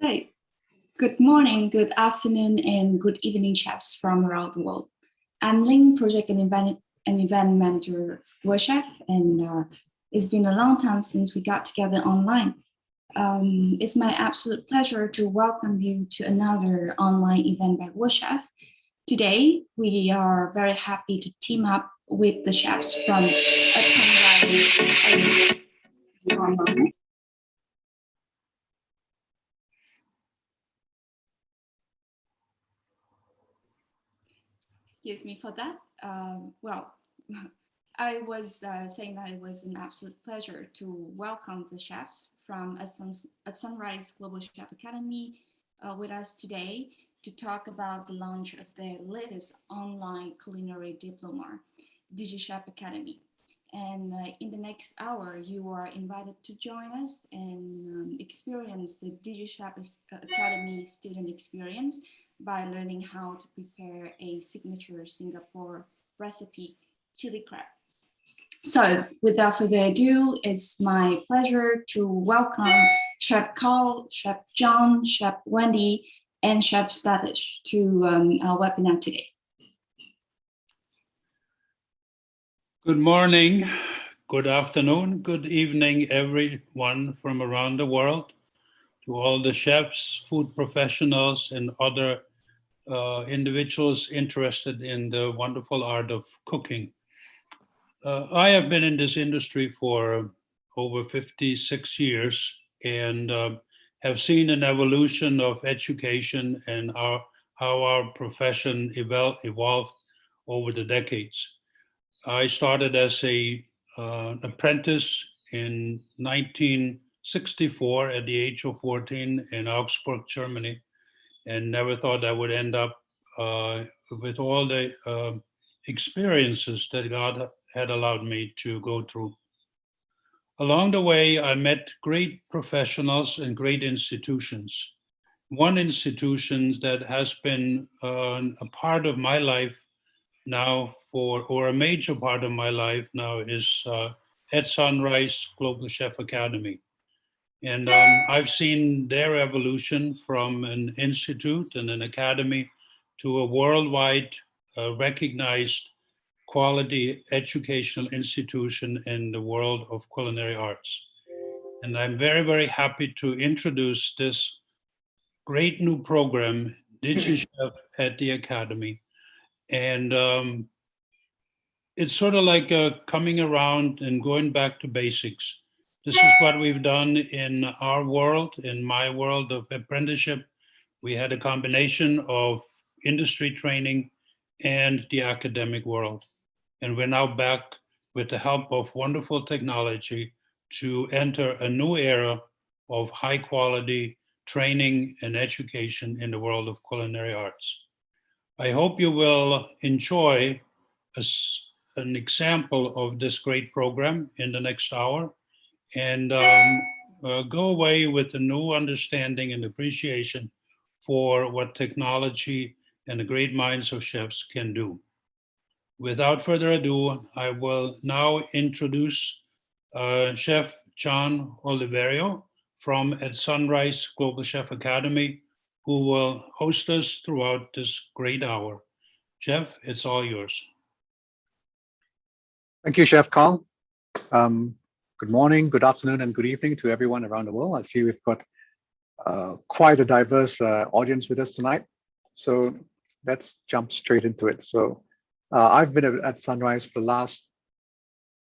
Hey, good morning, good afternoon, and good evening, chefs from around the world. I'm Ling, project and event manager of Worldchef, and it's been a long time since we got together online. It's my absolute pleasure to welcome you to another online event by Worldchef. Today, we are very happy to team up with the chefs from At-Sunrice. Excuse me for that. I was saying that it was an absolute pleasure to welcome the chefs from At-Sunrice Global Chef Academy with us today to talk about the launch of their latest online culinary diploma, DigiChef Academy. And in the next hour, you are invited to join us and experience the DigiChef Academy student experience by learning how to prepare a signature Singapore recipe, chili crab. So without further ado, it's my pleasure to welcome Chef Carl, Chef John, Chef Wendy, and Chef Statish to our webinar today. Good morning, good afternoon, good evening, everyone from around the world, to all the chefs, food professionals, and other individuals interested in the wonderful art of cooking. I have been in this industry for over 56 years and have seen an evolution of education and how our profession evolved over the decades. I started as an apprentice in 1964 at the age of 14 in Augsburg, Germany, and never thought I would end up with all the experiences that God had allowed me to go through. Along the way, I met great professionals and great institutions. One institution that has been a part of my life now or a major part of my life now is At-Sunrice Global Chef Academy. And I've seen their evolution from an institute and an academy to a worldwide recognized quality educational institution in the world of culinary arts. And I'm very, very happy to introduce this great new program, DigiChef at the Academy. And it's sort of like coming around and going back to basics. This is what we've done in our world, in my world of apprenticeship. We had a combination of industry training and the academic world. And we're now back with the help of wonderful technology to enter a new era of high quality training and education in the world of culinary arts. I hope you will enjoy an example of this great program in the next hour and go away with a new understanding and appreciation for what technology and the great minds of chefs can do. Without further ado, I will now introduce Chef John Oliverio from At-Sunrice Global Chef Academy, who will host us throughout this great hour. Chef, it's all yours. Thank you, Chef Carl. Good morning, good afternoon, and good evening to everyone around the world. I see we've got quite a diverse audience with us tonight. So let's jump straight into it. So I've been at Sunrise for the last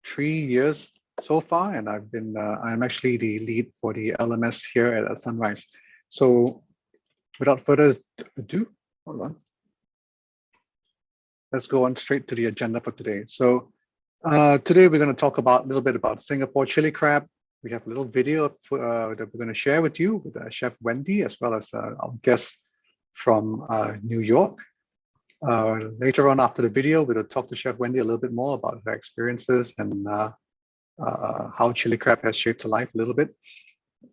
3 years so far, and I'm actually the lead for the LMS here at Sunrise. So without further ado, hold on. Let's go on straight to the agenda for today. So today we're going to talk a little bit about Singapore chili crab. We have a little video that we're going to share with you with Chef Wendy, as well as our guests from New York. Later on after the video, we'll talk to Chef Wendy a little bit more about her experiences and how chili crab has shaped her life a little bit.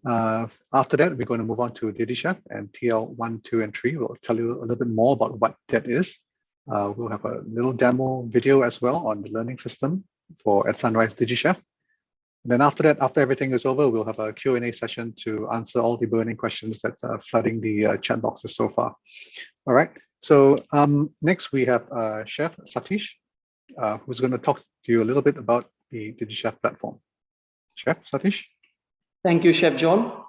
After that, we're going to move on to DigiChef and TL1, 2, and 3. We'll tell you a little bit more about what that is. We'll have a little demo video as well on the learning system for At-Sunrice DigiChef. And then after that, after everything is over, we'll have a Q&A session to answer all the burning questions that are flooding the chat boxes so far. All right. So next we have Chef Satish, who's going to talk to you a little bit about the DigiChef platform. Chef Satish. Thank you, Chef John.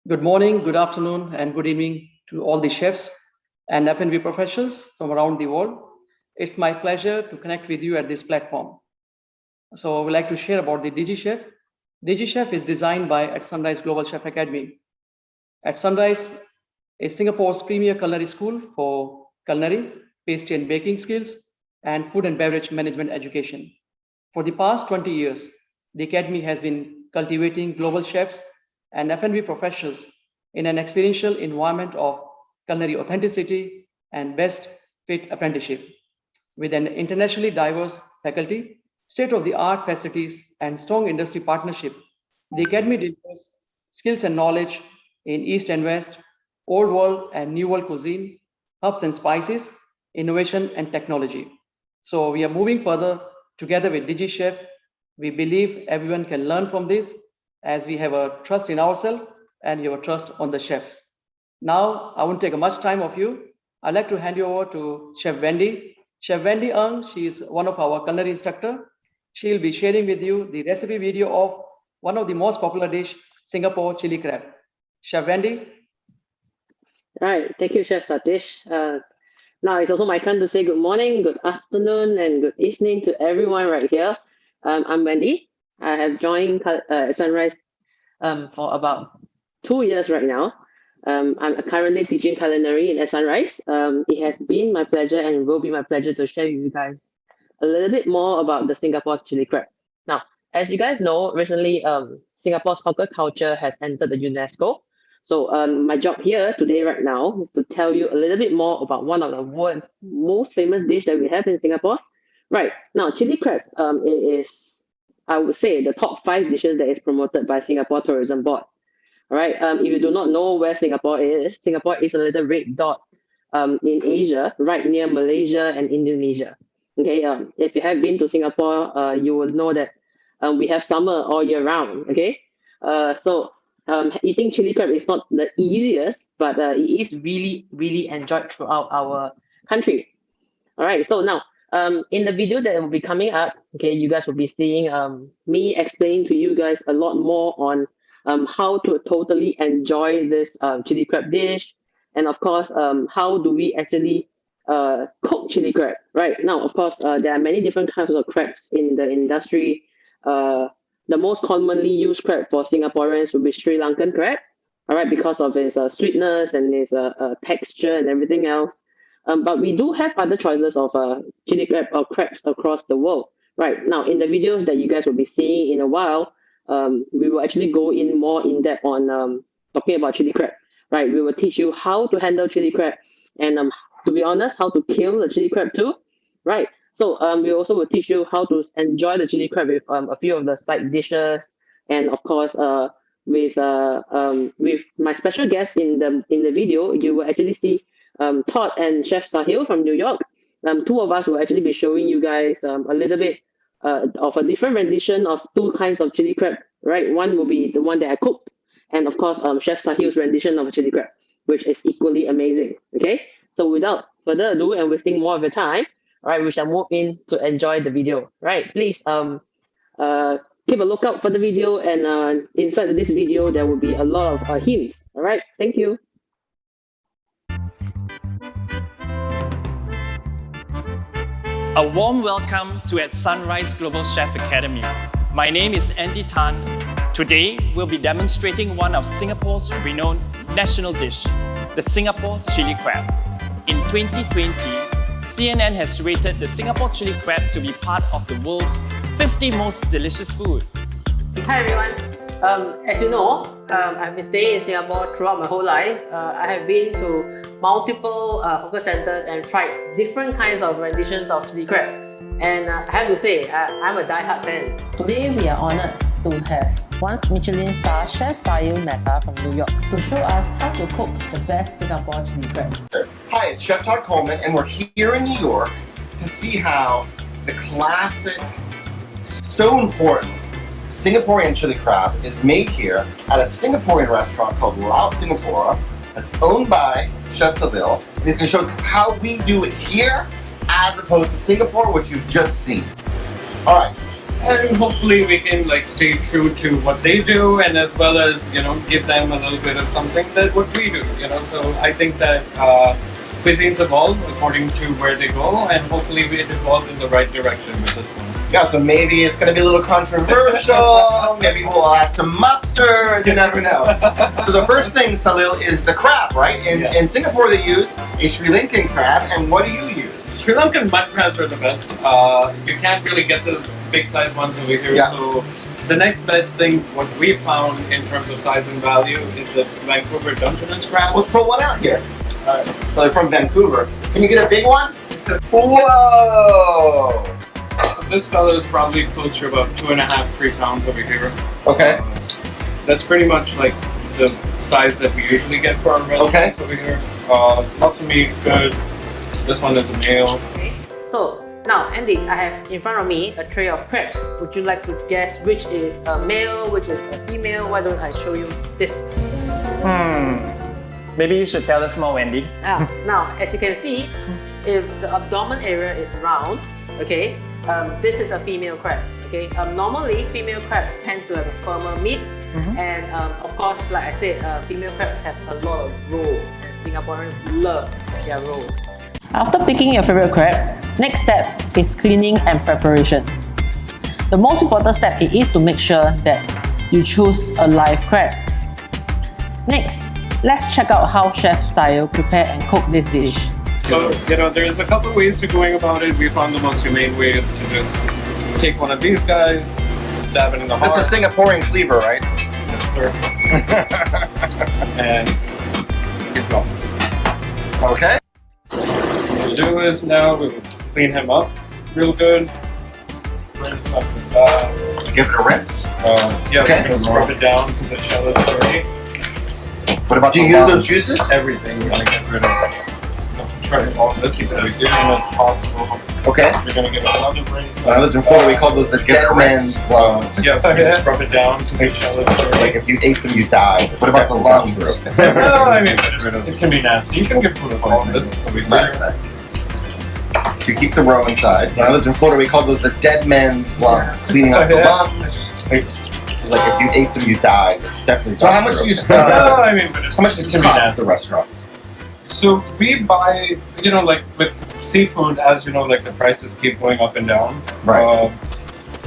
Good morning, good afternoon, and good evening to all the chefs and F&B professionals from around the world. It's my pleasure to connect with you at this platform. So I would like to share about the DigiChef. DigiChef is designed by At-Sunrice Global Chef Academy. At-Sunrice is Singapore's premier culinary school for culinary, pastry and baking skills, and food and beverage management education. For the past 20 years, the Academy has been cultivating global chefs and F&B professionals in an experiential environment of culinary authenticity and best fit apprenticeship. With an internationally diverse faculty, state-of-the-art facilities, and strong industry partnership, the Academy delivers skills and knowledge in East and West, Old World and New World cuisine, herbs and spices, innovation and technology. So we are moving further together with DigiChef. We believe everyone can learn from this as we have a trust in ourselves and you have a trust on the chefs. Now, I won't take much time of you. I'd like to hand you over to Chef Wendy. Chef Wendy Ng, she is one of our culinary instructor. She'll be sharing with you the recipe video of one of the most popular dish, Singapore chili crab. Chef Wendy. Right, thank you, Chef Satish. Now it's also my turn to say good morning, good afternoon, and good evening to everyone right here. I'm Wendy. I have joined Sunrise for about 2 years right now. I'm currently teaching culinary in At-Sunrice. It has been my pleasure and will be my pleasure to share with you guys a little bit more about the Singapore chili crab. Now, as you guys know, recently Singapore's hawker culture has entered the UNESCO. So my job here today right now is to tell you a little bit more about one of the world's most famous dish that we have in Singapore. Right, now chili crab it is, I would say, the top 5 dishes that is promoted by Singapore Tourism Board. All right, if you do not know where Singapore is a little red dot in Asia, right near Malaysia and Indonesia. Okay, if you have been to Singapore, you will know that we have summer all year round. Okay, so eating chili crab is not the easiest, but it is really, really enjoyed throughout our country. All right, so now in the video that will be coming up, okay, you guys will be seeing me explaining to you guys a lot more on how to totally enjoy this chili crab dish, and of course, how do we actually cook chili crab, right? Now, of course, there are many different kinds of crabs in the industry. The most commonly used crab for Singaporeans would be Sri Lankan crab, all right, because of its sweetness and its texture and everything else. But we do have other choices of chili crab or crabs across the world, right? Now, in the videos that you guys will be seeing in a while, we will actually go in more in depth on talking about chili crab, right? We will teach you how to handle chili crab and to be honest, how to kill the chili crab too, right? So we also will teach you how to enjoy the chili crab with a few of the side dishes, and of course, with my special guest in the video, you will actually see Todd and Chef Sahil from New York. Two of us will actually be showing you guys a little bit of a different rendition of 2 kinds of chili crab, right? One will be the one that I cooked, and of course, Chef Sahil's rendition of chili crab, which is equally amazing. Okay, so without further ado and wasting more of your time, all right, we shall move in to enjoy the video. Right, please keep a lookout for the video, and inside this video there will be a lot of hints. All right, thank you. A warm welcome to At-Sunrice Global Chef Academy. My name is Andy Tan. Today, we'll be demonstrating one of Singapore's renowned national dish, the Singapore chili crab. In 2020, CNN has rated the Singapore chili crab to be part of the world's 50 most delicious food. Hi everyone. As you know, I've been staying in Singapore throughout my whole life. I have been to multiple hawker centers and tried different kinds of renditions of chili crab. And I have to say, I'm a die-hard fan. Today we are honoured to have once Michelin star Chef Sahil Mehta from New York to show us how to cook the best Singapore chili crab. Hi, it's Chef Todd Coleman, and we're here in New York to see how the classic, so important Singaporean chili crab is made here at a Singaporean restaurant called Laut Singapore. That's owned by Chef Seville. And he's going to show us how we do it here as opposed to Singapore, which you've just seen. All right. And hopefully we can like stay true to what they do, and as well as, you know, give them a little bit of something that what we do, you know. So I think that cuisines evolve according to where they go, and hopefully we evolve in the right direction with this one. Yeah, so maybe it's going to be a little controversial. Maybe we'll add some mustard. You never know. So the first thing, Salil, is the crab, right? In Singapore, they use a Sri Lankan crab. And what do you use? Sri Lankan mud crabs are the best. You can't really get the big size ones over here. Yeah. So the next best thing, what we found in terms of size and value, is the Vancouver Dungeness crab. Let's pull one out here. So they're from Vancouver. Can you get a big one? Whoa! So this fellow is probably close to about 2.5, 3 pounds over here. Okay. That's pretty much like the size that we usually get for our restaurants over here. Lots of meat, good. This one is a male. Okay. So now, Andy, I have in front of me a tray of crabs. Would you like to guess which is a male, which is a female? Why don't I show you this? Maybe you should tell us more, Wendy. Now, as you can see, if the abdomen area is round, okay, this is a female crab. Okay, normally female crabs tend to have a firmer meat, and of course, like I said, female crabs have a lot of roll, and Singaporeans love their rolls. After picking your favorite crab, next step is cleaning and preparation. The most important step is to make sure that you choose a live crab. Next, let's check out how Chef Sayil prepared and cooked this dish. So, you know, there's a couple ways to going about it. We found the most humane way is to just take one of these guys, stab it in the heart. That's a Singaporean cleaver, right? Yes, sir. And he's gone. Okay. What we'll do is now we will clean him up real good. Rinse up the back. Give it a rinse. Yeah, we're going to scrub it down because the shell is dirty. What about do you use those juices? Everything we're going to get rid of. Try all this as clean as possible. Okay. We're going to give it another rinse. When I lived in Florida, we called those the dead man's lungs. Yeah, we're going to scrub it down so the shell is dirty. Like if you ate them, you died. What about the lungs? No, I mean, it can be nasty. You can get rid of all of this. Right. To keep the roe inside. When I lived in Florida, we called those the dead man's lungs. Cleaning up the lungs. Like if you ate them, you died. It's definitely. So how much do you spend? No, I mean, but how much does it cost at the restaurant? So we buy, you know, like with seafood, as you know, like the prices keep going up and down. Right.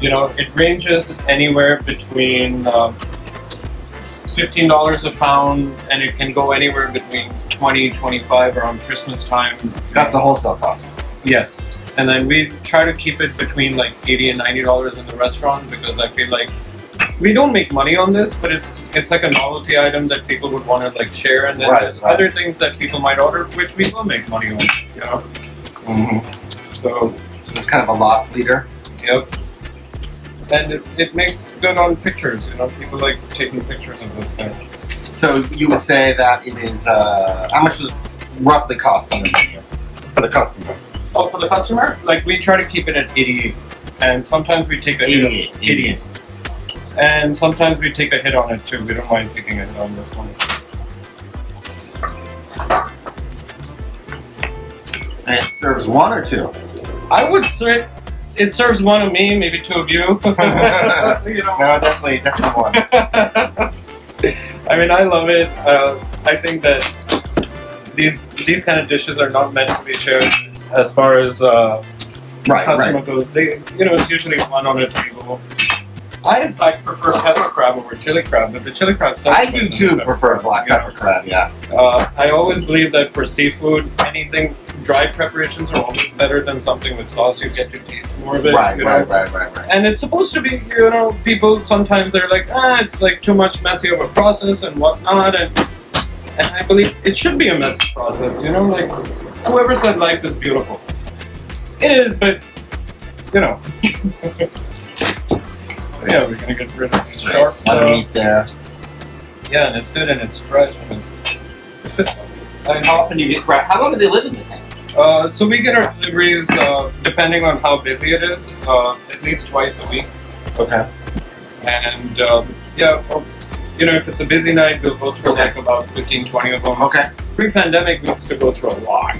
You know, it ranges anywhere between $15 a pound, and it can go anywhere between $20, $25 around Christmas time. That's the wholesale cost. Yes. And then we try to keep it between like $80 and $90 in the restaurant, because I feel like we don't make money on this, but it's like a novelty item that people would want to like share, and then there's other things that people might order which we will make money on, you know. So it's kind of a loss leader. Yep. And it makes good on pictures, you know. People like taking pictures of this thing. So you would say that it is how much does it roughly cost on the menu for the customer? Oh, for the customer, like we try to keep it at 88, and sometimes we take a hit on 88. And sometimes we take a hit on it too. We don't mind taking a hit on this one. And it serves one or two? I would say it serves one of me, maybe two of you. You know? No, definitely one. I mean, I love it. I think that these kind of dishes are not meant to be shared as far as customer goes. They, you know, it's usually one on a table. I in fact prefer pepper crab over chili crab, but the chili crab I do too prefer black pepper crab, yeah. I always believe that for seafood, anything dry preparations are always better than something with sauce. You get to taste more of it. Right. And it's supposed to be, you know, people sometimes they're like, it's like too much messy of a process and whatnot, and I believe it should be a messy process, you know, like whoever said life is beautiful. It is, but you know. So yeah, we're gonna get rid of the sharp stuff. Meat there. Yeah, and it's good and it's fresh and it's good. And how often do you get crab? How long do they live in the tank? So we get our deliveries depending on how busy it is, at least twice a week. Okay. And yeah, if it's a busy night, we'll go through like about 15, 20 of them. Okay. Pre-pandemic, we used to go through a lot.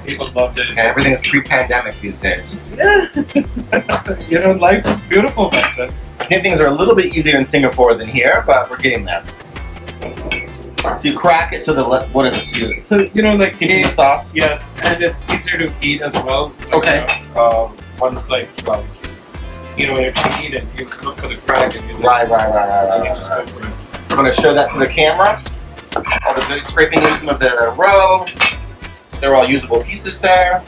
People loved it. Okay, everything's pre-pandemic these days. Yeah. Life was beautiful back then. I think things are a little bit easier in Singapore than here, but we're getting there. So you crack it to the left. What is it? So like seasoning sauce. Yes, and it's easier to eat as well. Okay. Once when you're trying to eat it, you look for the crack and you just Right. I'm gonna show that to the camera. All the good scraping in some of the roe. They're all usable pieces there.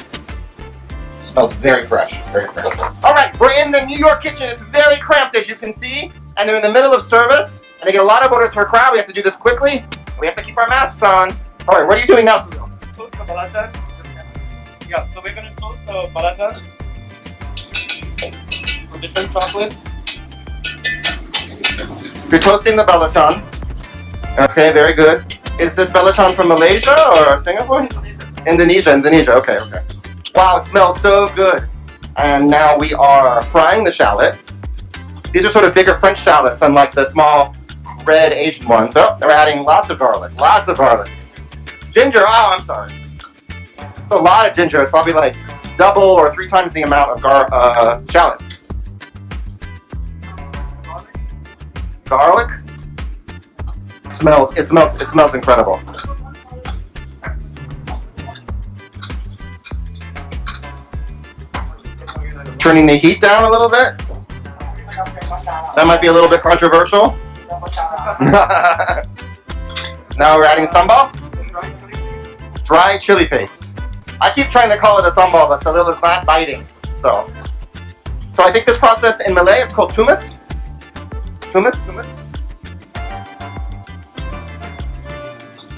Smells very fresh, very fresh. All right, we're in the New York kitchen. It's very cramped, as you can see, and they're in the middle of service, and they get a lot of orders for a crowd. We have to do this quickly. We have to keep our masks on. All right, what are you doing now, Sunil? toast the balatan. Yeah, so we're gonna toast the balatan with different chocolate. You're toasting the balatan. Okay, very good. Is this balatan from Malaysia or Singapore? Indonesia. Okay. Wow, it smells so good. And now we are frying the shallot. These are sort of bigger French shallots, unlike the small red Asian ones. Oh, they're adding lots of garlic. Ginger, oh, I'm sorry. It's a lot of ginger. It's probably like double or 3 times the amount of shallot. Garlic. It smells incredible. Turning the heat down a little bit. That might be a little bit controversial. Now we're adding sambal. Dry chili paste. I keep trying to call it a sambal, but Salil is not biting. So I think this process in Malay it's called tumis. Tumis.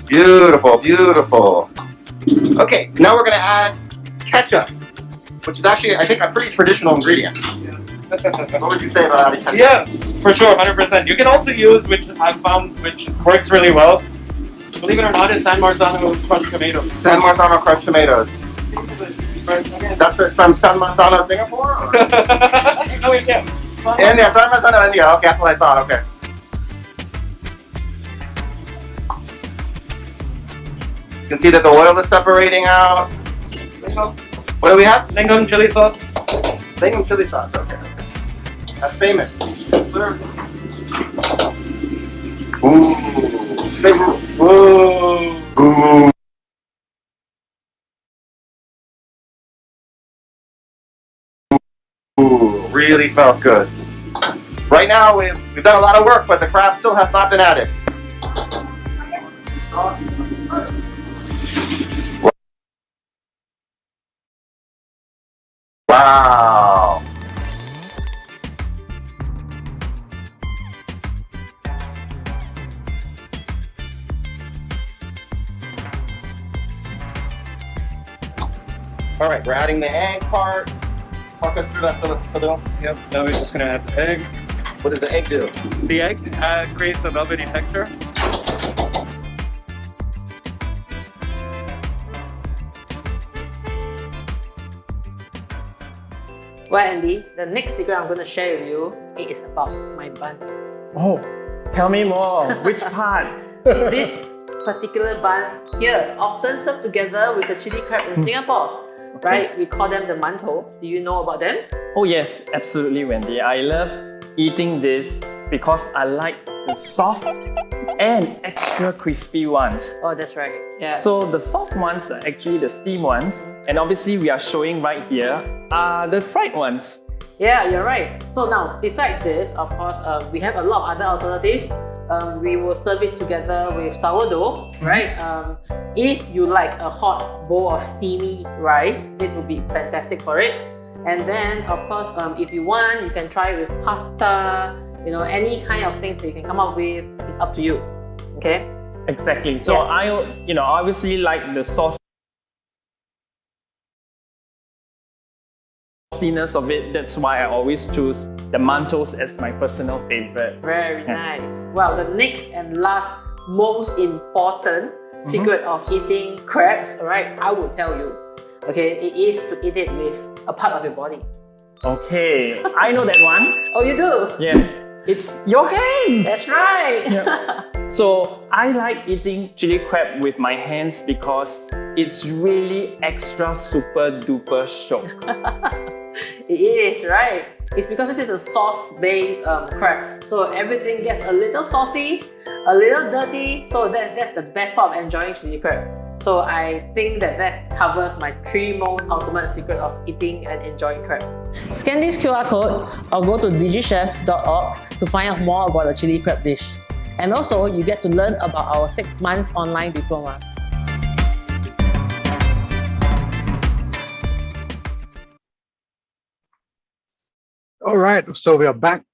Beautiful. Okay, now we're gonna add ketchup, which is actually, I think, a pretty traditional ingredient. What would you say about adding ketchup? Yeah, for sure, 100%. You can also use, which I've found, which works really well, believe it or not, is San Marzano crushed tomatoes. San Marzano crushed tomatoes. That's from San Marzano, Singapore? Or? No, we can't. India, San Marzano, India. Okay, that's what I thought. Okay. You can see that the oil is separating out. What do we have? Lingam chili sauce. Lingam chili sauce. Okay. That's famous. Ooh. Ooh. Ooh. Really smells good. Right now we've done a lot of work, but the crab still has not been added. Wow. All right, we're adding the egg part. Walk us through that, Salil. Yep, now we're just going to add the egg. What does the egg do? The egg creates a velvety texture. Well, Andy, the next secret I'm going to share with you is about my buns. Oh, tell me more. Which part? This particular buns here, often served together with the chili crab in Singapore, right? We call them the Manto. Do you know about them? Oh yes, absolutely, Wendy. I love eating this because I like the soft and extra crispy ones. Oh, that's right. Yeah. So the soft ones are actually the steamed ones, and obviously we are showing right here are the fried ones. Yeah, you're right. So now, besides this, of course, we have a lot of other alternatives. We will serve it together with sourdough, right? If you like a hot bowl of steamy rice, this would be fantastic for it. And then, of course, if you want, you can try it with pasta. You know, any kind of things that you can come up with, it's up to you. Okay? Exactly. So Yeah. I obviously like the sauciness of it. That's why I always choose the Mantos as my personal favorite. Very nice. Well, the next and last most important secret of eating crabs, all right, I will tell you. Okay, it is to eat it with a part of your body. Okay, I know that one. Oh, you do? Yes, it's your hands. That's right. Yeah. So I like eating chili crab with my hands because it's really extra super duper shock. It is, right? It's because this is a sauce-based crab. So everything gets a little saucy, a little dirty. So that's the best part of enjoying chili crab. So I think that covers my 3 most ultimate secret of eating and enjoying crab. Scan this QR code or go to digichef.org to find out more about the chili crab dish. And also, you get to learn about our 6 months online diploma. All right, so we are back.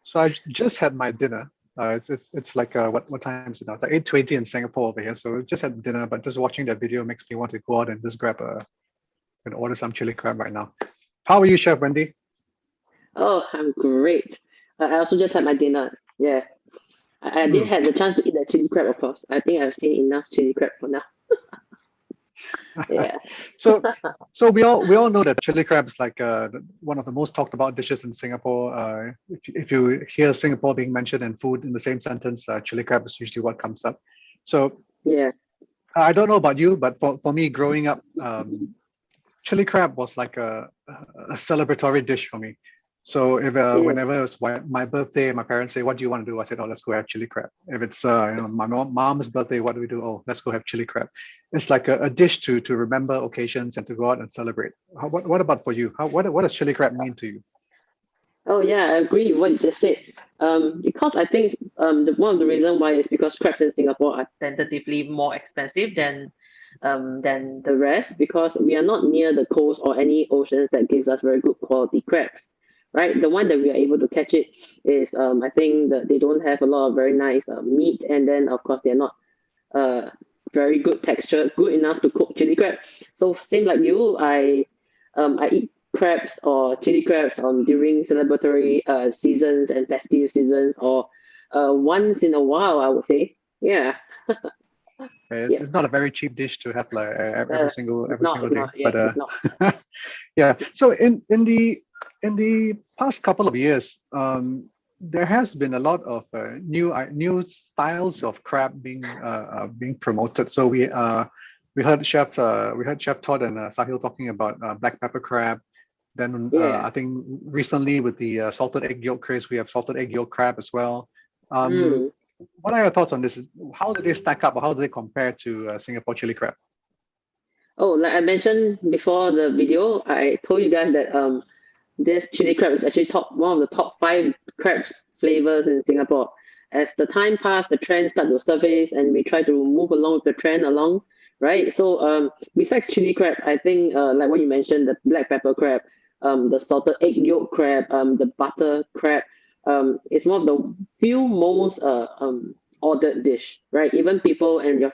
So I just had my dinner. It's like what time is it now? It's like 8:20 in Singapore over here. So we just had dinner, but just watching that video makes me want to go out and just and order some chili crab right now. How are you, Chef Wendy? Oh, I'm great. I also just had my dinner. Yeah. I didn't have the chance to eat the chili crab, of course. I think I've seen enough chili crab for now. Yeah. So we all know that chili crab is like one of the most talked about dishes in Singapore. If you hear Singapore being mentioned and food in the same sentence, chili crab is usually what comes up. So yeah, I don't know about you, but for me growing up, chili crab was like a celebratory dish for me. So if whenever it's my birthday, my parents say, "What do you want to do?" I said, "Oh, let's go have chili crab." If it's my mom's birthday, what do we do? Oh, let's go have chili crab. It's like a dish to remember occasions and to go out and celebrate. What about for you? What does chili crab mean to you? Oh yeah, I agree with what you just said. Because I think one of the reasons why is because crabs in Singapore are tentatively more expensive than the rest, because we are not near the coast or any oceans that gives us very good quality crabs. Right, the one that we are able to catch it is I think that they don't have a lot of very nice meat, and then of course they're not very good texture, good enough to cook chili crab. So same like you, I eat crabs or chili crabs during celebratory seasons and festive seasons, or once in a while, I would say. Yeah. It's not a very cheap dish to have like every single day. It's not. Yeah. So in the past couple of years, there has been a lot of new styles of crab being promoted. So we heard Chef Todd and Sahil talking about black pepper crab. Then I think recently with the salted egg yolk craze, we have salted egg yolk crab as well. What are your thoughts on this? How do they stack up, or how do they compare to Singapore chili crab? Oh, like I mentioned before the video, I told you guys that this chili crab is actually one of the top 5 crabs flavors in Singapore. As the time passed, the trend started to surface, and we try to move along with the trend along, right? So besides chili crab, I think like what you mentioned, the black pepper crab, the salted egg yolk crab, the butter crab, it's one of the few most ordered dish, right? Even people and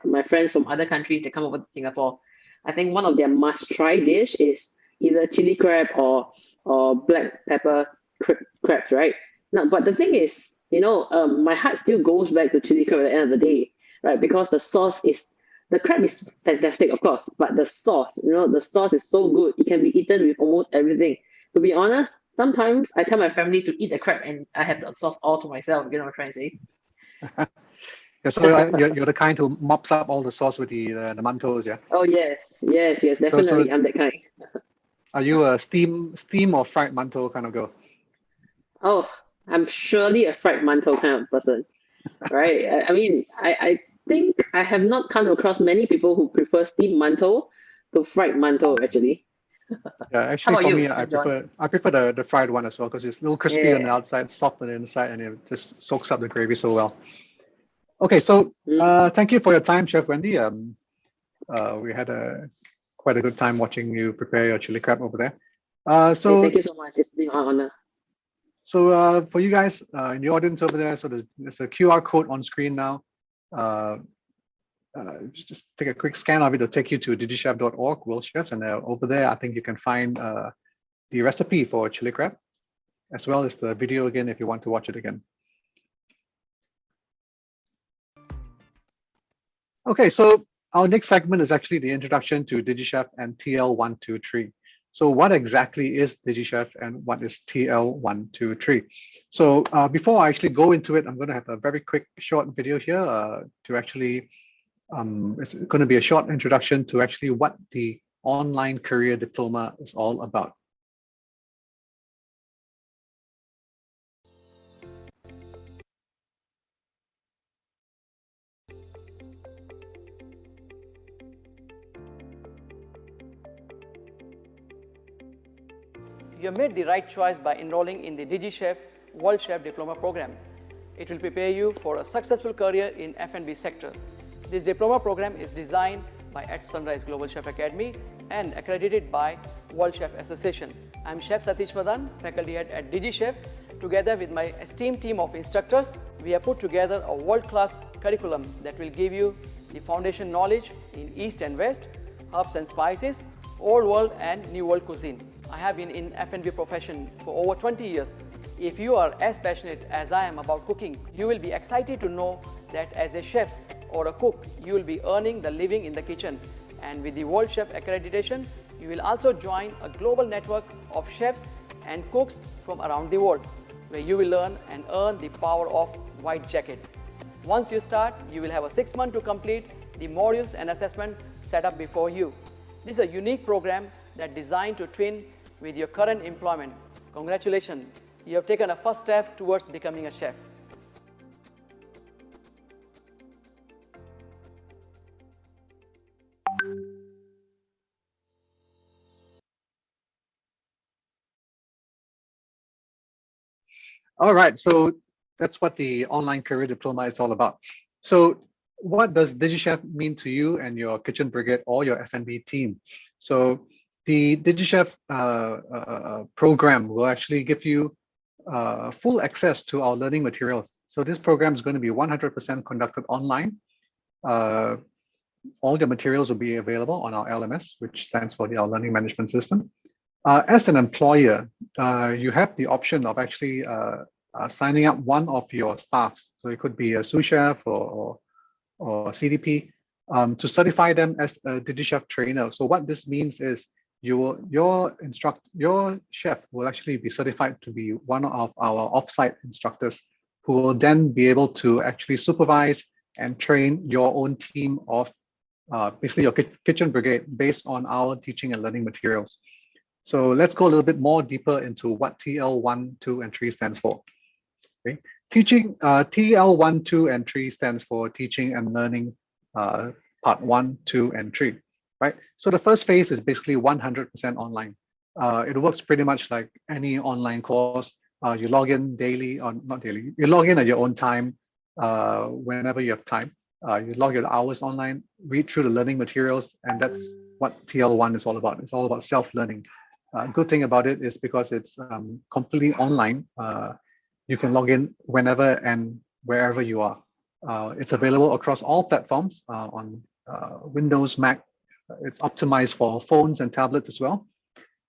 my friends from other countries that come over to Singapore, I think one of their must-try dish is either chili crab or black pepper crabs, right? Now, but the thing is, my heart still goes back to chili crab at the end of the day, right? Because the crab is fantastic, of course, but the sauce is so good. It can be eaten with almost everything. To be honest, sometimes I tell my family to eat the crab and I have the sauce all to myself. You know what I'm trying to say? Yeah, so you're the kind who mops up all the sauce with the mantos, yeah? Oh yes, definitely. I'm that kind. Are you a steam or fried manto kind of girl? Oh, I'm surely a fried manto kind of person, right? I mean, I think I have not come across many people who prefer steamed manto to fried manto, actually. Yeah, actually for me, I prefer the fried one as well, because it's a little crispy on the outside, soft on the inside, and it just soaks up the gravy so well. Okay, so thank you for your time, Chef Wendy. We had quite a good time watching you prepare your chili crab over there. Thank you so much. It's been an honor. So for you guys in the audience over there, so there's a QR code on screen now. Just take a quick scan of it to take you to digichef.org, Worldchefs, and over there, I think you can find the recipe for chili crab, as well as the video again if you want to watch it again. Okay, so our next segment is actually the introduction to DigiChef and TL123. So what exactly is DigiChef and what is TL123? So before I actually go into it, I'm going to have a very quick short video here to actually, it's going to be a short introduction to actually what the Online Career Diploma is all about. You have made the right choice by enrolling in the DigiChef Worldchef Diploma program. It will prepare you for a successful career in F&B sector. This diploma program is designed by At-Sunrice Global Chef Academy and accredited by World Chef Association. I am Chef Satish Madan, faculty head at DigiChef. Together with my esteemed team of instructors, we have put together a world-class curriculum that will give you the foundation knowledge in East and West, herbs and spices, Old World and New World cuisine. I have been in F&B profession for over 20 years. If you are as passionate as I am about cooking, you will be excited to know that as a chef or a cook, you will be earning the living in the kitchen. And with the World Chef accreditation, you will also join a global network of chefs and cooks from around the world, where you will learn and earn the power of white jacket. Once you start, you will have a 6 months to complete the modules and assessment set up before you. This is a unique program that's designed to twin with your current employment. Congratulations, you have taken a first step towards becoming a chef. All right, so that's what the Online Career Diploma is all about. So what does DigiChef mean to you and your kitchen brigade or your F&B team? So the DigiChef program will actually give you full access to our learning materials. So this program is going to be 100% conducted online. All the materials will be available on our LMS, which stands for our Learning Management System. As an employer, you have the option of actually signing up one of your staffs. So it could be a sous chef or CDP to certify them as a DigiChef trainer. So what this means is your chef will actually be certified to be one of our offsite instructors who will then be able to actually supervise and train your own team of basically your kitchen brigade based on our teaching and learning materials. So let's go a little bit more deeper into what TL1, 2, and 3 stands for. Okay. TL1, 2, and 3 stands for teaching and learning part 1, 2, and 3. Right. So the first phase is basically 100% online. It works pretty much like any online course. You log in daily, or not daily. You log in at your own time, whenever you have time. You log your hours online, read through the learning materials, and that's what TL1 is all about. It's all about self-learning. Good thing about it is because it's completely online. You can log in whenever and wherever you are. It's available across all platforms on Windows, Mac. It's optimized for phones and tablets as well.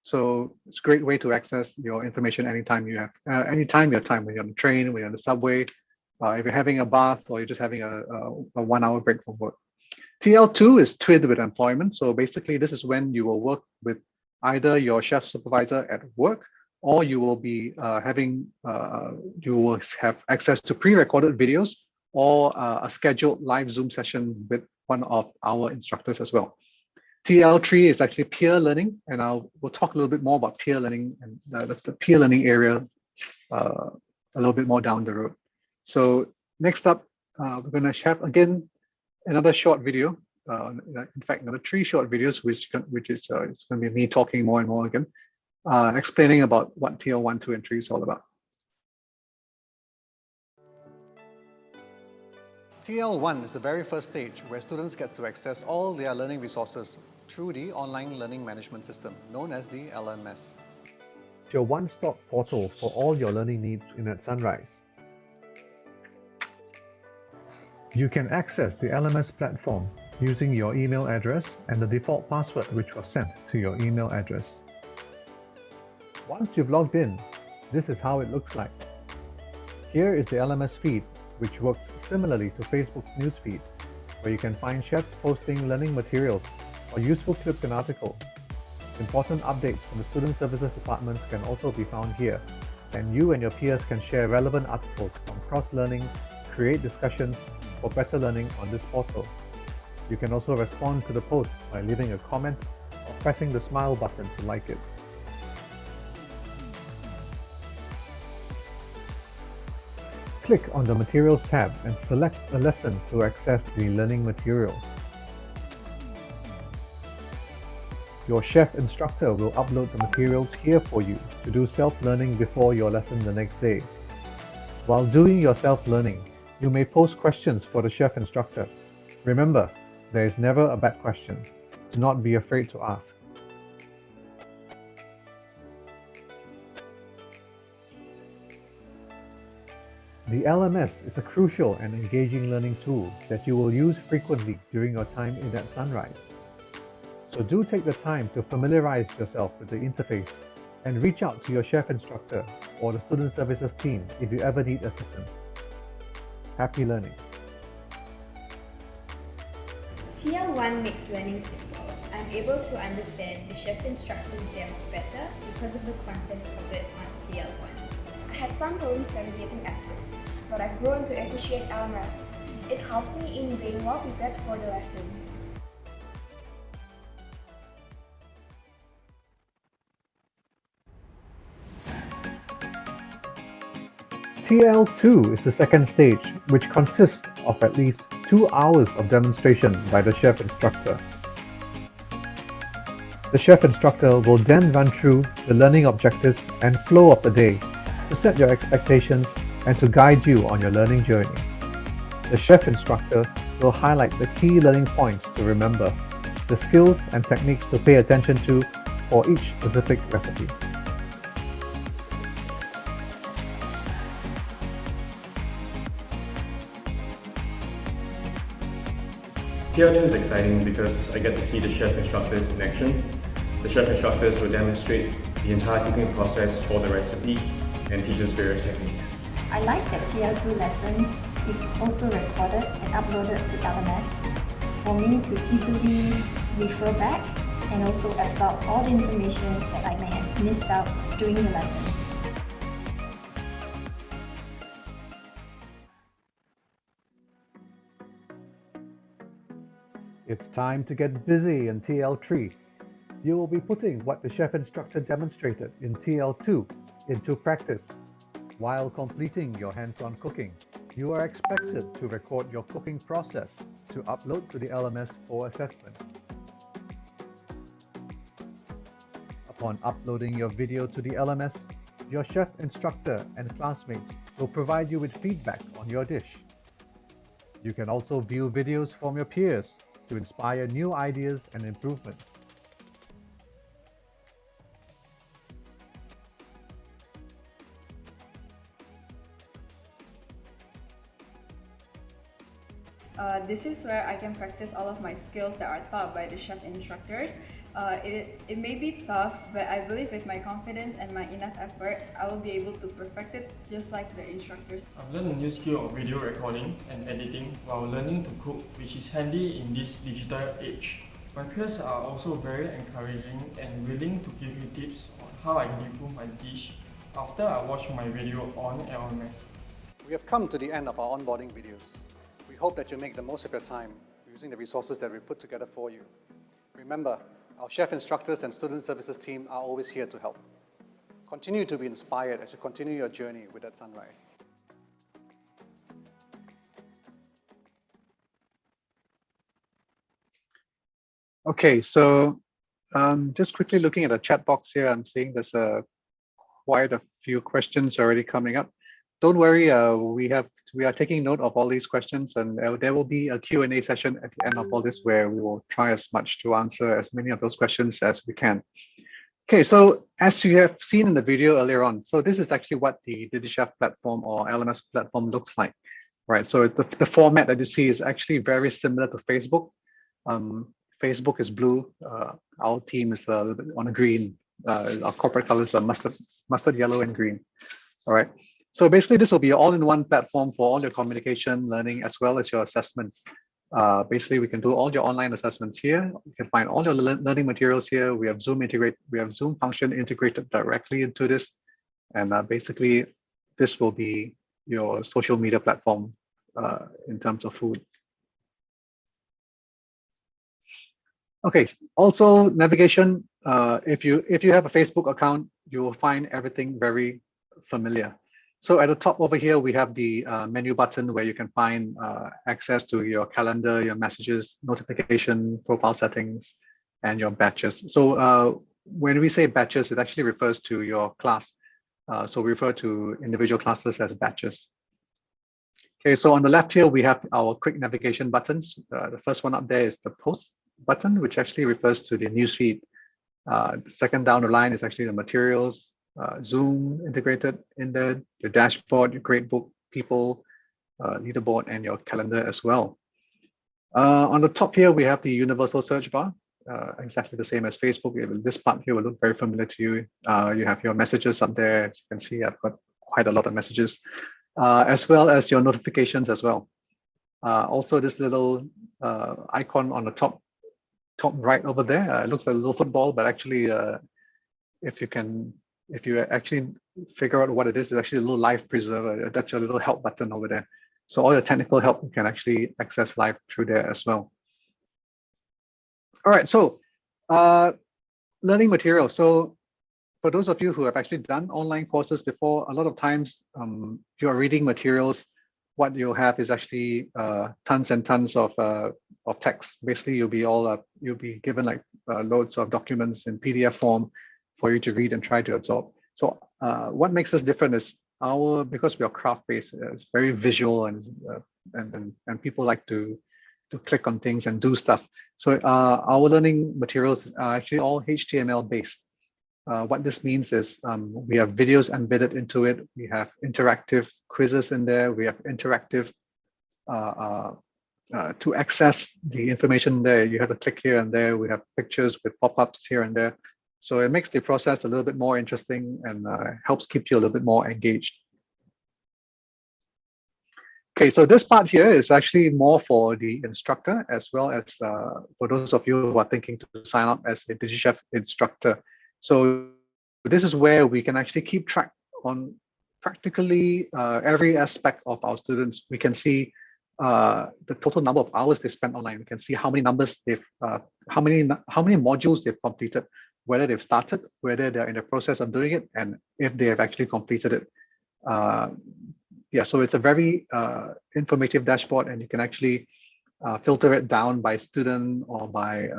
So it's a great way to access your information anytime you have time, when you're on the train, when you're on the subway, if you're having a bath, or you're just having a 1 hour break from work. TL2 is twinned with employment. So basically, this is when you will work with either your chef supervisor at work, or you will be you will have access to pre-recorded videos or a scheduled live Zoom session with one of our instructors as well. TL3 is actually peer learning, and we'll talk a little bit more about peer learning and the peer learning area a little bit more down the road. So next up, we're going to have again another short video. In fact, another 3 short videos, which is it's going to be me talking more and more again, explaining about what TL1, 2, and 3 is all about. TL1 is the very first stage where students get to access all their learning resources through the Online Learning Management System, known as the LMS. It's your one-stop portal for all your learning needs in At-Sunrice. You can access the LMS platform using your email address and the default password which was sent to your email address. Once you've logged in, this is how it looks like. Here is the LMS feed, which works similarly to Facebook's newsfeed, where you can find chefs posting learning materials or useful clips and articles. Important updates from the Student Services Departments can also be found here, and you and your peers can share relevant articles on cross-learning, create discussions for better learning on this portal. You can also respond to the post by leaving a comment or pressing the smile button to like it. Click on the Materials tab and select a lesson to access the learning material. Your chef instructor will upload the materials here for you to do self-learning before your lesson the next day. While doing your self-learning, you may post questions for the chef instructor. Remember, there is never a bad question. Do not be afraid to ask. The LMS is a crucial and engaging learning tool that you will use frequently during your time in At-Sunrice. So do take the time to familiarize yourself with the interface and reach out to your chef instructor or the Student Services team if you ever need assistance. Happy learning! TL1 makes learning simple. I'm able to understand the chef instructor's demo better because of the content covered on TL1. I had some problems navigating at first, but I've grown to appreciate LMS. It helps me in being more prepared for the lessons. TL2 is the second stage, which consists of at least 2 hours of demonstration by the chef instructor. The chef instructor will then run through the learning objectives and flow of the day to set your expectations and to guide you on your learning journey. The chef instructor will highlight the key learning points to remember, the skills and techniques to pay attention to for each specific recipe. TL2 is exciting because I get to see the chef instructors in action. The chef instructors will demonstrate the entire cooking process for the recipe and teach us various techniques. I like that TL2 lesson is also recorded and uploaded to LMS for me to easily refer back and also absorb all the information that I may have missed out during the lesson. It's time to get busy in TL3. You will be putting what the chef instructor demonstrated in TL2 into practice. While completing your hands-on cooking, you are expected to record your cooking process to upload to the LMS for assessment. Upon uploading your video to the LMS, your chef instructor and classmates will provide you with feedback on your dish. You can also view videos from your peers to inspire new ideas and improvements. This is where I can practice all of my skills that are taught by the chef instructors. It may be tough, but I believe with my confidence and my enough effort, I will be able to perfect it just like the instructors. I've learned a new skill of video recording and editing while learning to cook, which is handy in this digital age. My peers are also very encouraging and willing to give me tips on how I can improve my dish after I watch my video on LMS. We have come to the end of our onboarding videos. We hope that you make the most of your time using the resources that we put together for you. Remember, our chef instructors and student services team are always here to help. Continue to be inspired as you continue your journey with At-Sunrice. Okay, so just quickly looking at the chat box here, I'm seeing there's quite a few questions already coming up. Don't worry, we are taking note of all these questions, and there will be a Q&A session at the end of all this where we will try as much to answer as many of those questions as we can. Okay, so as you have seen in the video earlier on, so this is actually what the DigiChef platform or LMS platform looks like, right? So the format that you see is actually very similar to Facebook. Facebook is blue, our team is a little bit on a green, our corporate colors are mustard yellow and green, all right? So basically, this will be an all-in-one platform for all your communication, learning, as well as your assessments. Basically, we can do all your online assessments here. You can find all your learning materials here. We have Zoom function integrated directly into this, and basically, this will be your social media platform in terms of food. Okay. Also, navigation. If you have a Facebook account, you will find everything very familiar. So at the top over here, we have the menu button where you can find access to your calendar, your messages, notification, profile settings, and your batches. So when we say batches, it actually refers to your class. So we refer to individual classes as batches. Okay, so on the left here, we have our quick navigation buttons. The first one up there is the post button, which actually refers to the newsfeed. The second down the line is actually the materials, Zoom integrated in there, your dashboard, your gradebook, people, leaderboard, and your calendar as well. On the top here, we have the universal search bar, exactly the same as Facebook. This part here will look very familiar to you. You have your messages up there. As you can see, I've got quite a lot of messages, as well as your notifications as well. Also, this little icon on the top right over there, it looks like a little football, but actually, if you actually figure out what it is, it's actually a little live preserver. That's your little help button over there. So all your technical help you can actually access live through there as well. All right, so learning material. So for those of you who have actually done online courses before, a lot of times you're reading materials. What you'll have is actually tons and tons of text. Basically, you'll be given like loads of documents in PDF form for you to read and try to absorb. So what makes us different is because we are craft-based, it's very visual and people like to click on things and do stuff. So our learning materials are actually all HTML based. What this means is we have videos embedded into it. We have interactive quizzes in there. We have interactive to access the information there. You have to click here and there. We have pictures with pop-ups here and there. So it makes the process a little bit more interesting and helps keep you a little bit more engaged. Okay, so this part here is actually more for the instructor as well as for those of you who are thinking to sign up as a DigiChef instructor. So this is where we can actually keep track on practically every aspect of our students. We can see the total number of hours they spent online. We can see how many numbers how many modules they've completed, whether they've started, whether they're in the process of doing it, and if they have actually completed it. Yeah, so it's a very informative dashboard, and you can actually filter it down by student or by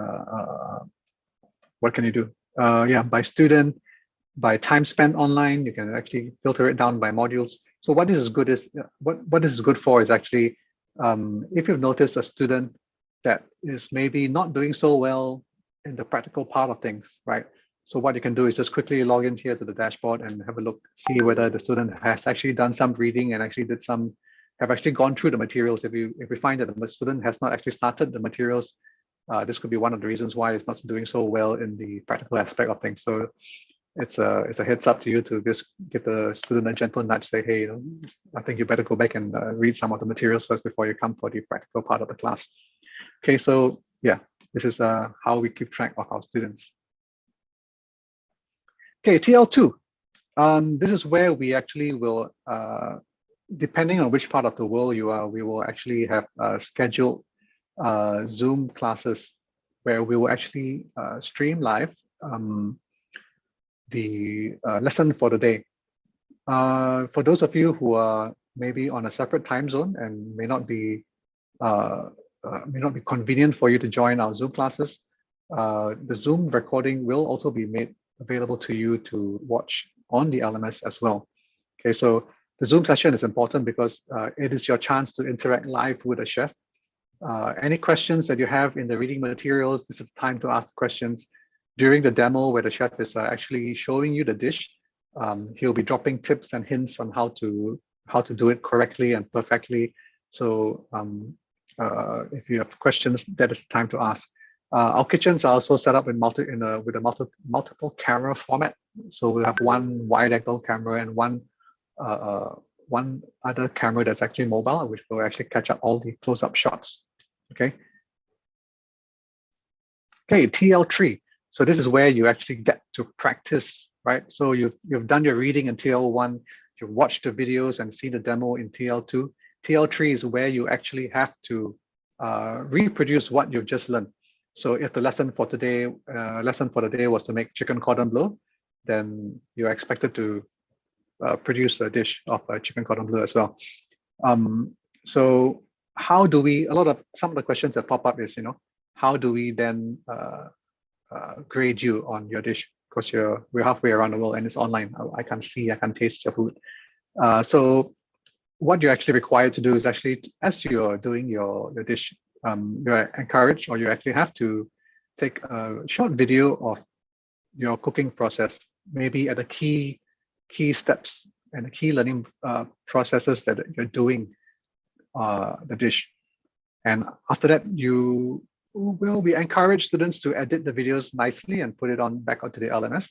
what can you do? Yeah, by student, by time spent online. You can actually filter it down by modules. So what this is good is what this is good for is actually if you've noticed a student that is maybe not doing so well in the practical part of things, right? So what you can do is just quickly log in here to the dashboard and have a look, see whether the student has actually done some reading and actually have actually gone through the materials. If we find that the student has not actually started the materials, this could be one of the reasons why it's not doing so well in the practical aspect of things. So it's a heads up to you to just give the student a gentle nudge, say, hey, I think you better go back and read some of the materials first before you come for the practical part of the class. Okay, so yeah, this is how we keep track of our students. Okay, TL2. This is where we actually will, depending on which part of the world you are, we will actually have scheduled Zoom classes where we will actually stream live the lesson for the day. For those of you who are maybe on a separate time zone and may not be convenient for you to join our Zoom classes, the Zoom recording will also be made available to you to watch on the LMS as well. Okay, so the Zoom session is important because it is your chance to interact live with a chef. Any questions that you have in the reading materials, this is the time to ask questions. During the demo where the chef is actually showing you the dish, he'll be dropping tips and hints on how to do it correctly and perfectly. So if you have questions, that is the time to ask. Our kitchens are also set up with a multiple camera format. So we'll have one wide angle camera and one other camera that's actually mobile, which will actually catch up all the close-up shots Okay. Okay, TL3. So this is where you actually get to practice, right? So you've done your reading in TL1, you've watched the videos and seen the demo in TL2. TL3 is where you actually have to reproduce what you've just learned. So if the lesson for the day was to make chicken cordon bleu, then you're expected to produce a dish of chicken cordon bleu as well. So how do we? Some of the questions that pop up is, how do we then grade you on your dish? Because we're halfway around the world and it's online. I can't see, I can't taste your food. So what you're actually required to do is actually, as you're doing your dish, you're encouraged, or you actually have to take a short video of your cooking process, maybe at the key steps and the key learning processes that you're doing the dish. And after that, you will be encourage students to edit the videos nicely and put it back onto the LMS.